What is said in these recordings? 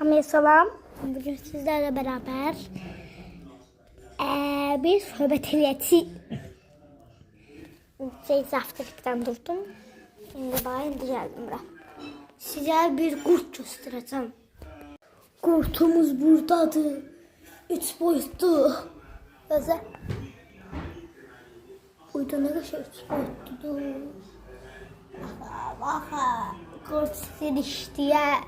Selam. Bugün sizlerle beraber bir söhbət eləyəcəyik. Haftalıktan durdum. Şimdi geldim bura. Size bir kurt göstereceğim. Kurtumuz buradadır. 3 boyutlu. Gözə. Uyda ne kadar 3 boyutludur. Baxa. Kurt sizin işləyər.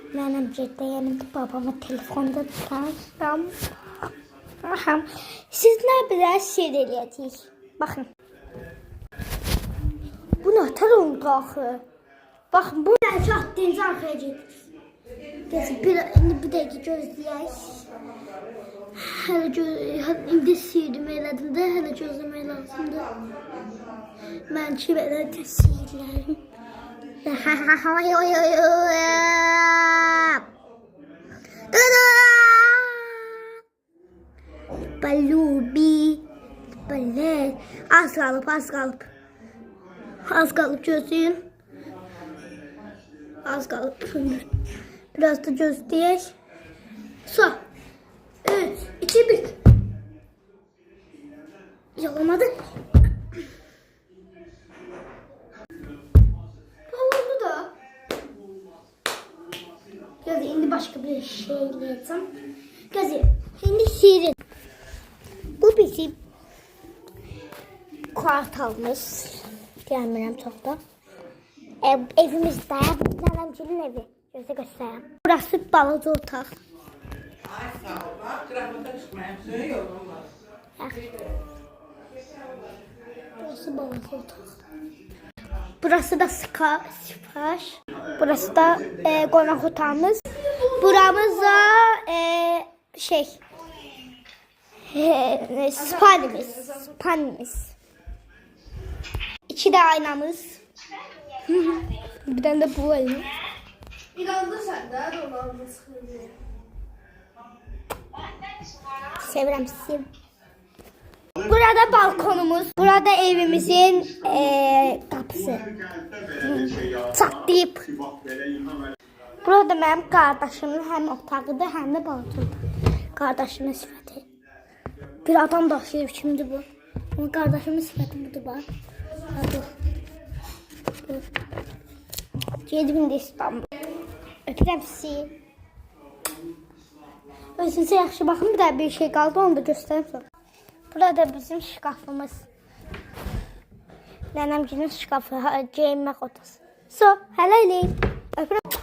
Mənim cəddəyənim babama telefonda tutarsam. Siz nə biraz şey eləyəcəyik. Baxın. Bu nə tər oldu axı? Baxın, bu nə çatdığınızı arxaya gedirsiniz. Bir dəqiqə gözləyək. İndi siyirdim elədim də, hələ gözləmək lazımdır. Mən ki belə siyirlərim. Balubi, balet. Az qalıb. Az qalıb gözləyin. Az qalıb. Biraz da gözləyək. Son. 3, 2, 1. Yalamadı. Oldu da. Gözü indi başka bir şey eləyəcəm. Gözü indi şirin. Bu bizim kvartalımız. Gəlmirəm çox da. Evimizdə nənəmgilin evi. Gözə göstərəm. Burası balaca otaq. Ay sağ ol. Bak, qrafata çıxmayam. Söylüyorum var. Burası balaca otaq. Burası da sipariş. Burası da qonaq otağımız. Buramız da spanimiz. 2 de aynamız. Bir tane de bu elim. İnandı sende Ronaldo sıkılıyor. Sevirəm sizi. Burada balkonumuz. Burada evimizin kapısı. Çatlayıb. Burada mənim qardaşımın həm otağıdır, həm də balkondur. Qardaşımın sifəti. Bir adam daşıyıb, kimdir bu? Ama qardaşımın sifəti budur, bax. Gedim de İstanbul. Öpürəm sizi. Özünüzə yaxşı baxın, bir də bir şey qaldı, onu da göstərəm sonra. Burada bizim şkafımız. Nənəmgilin şkafı, geyinmək otası. So, hələlik. Öpürəm.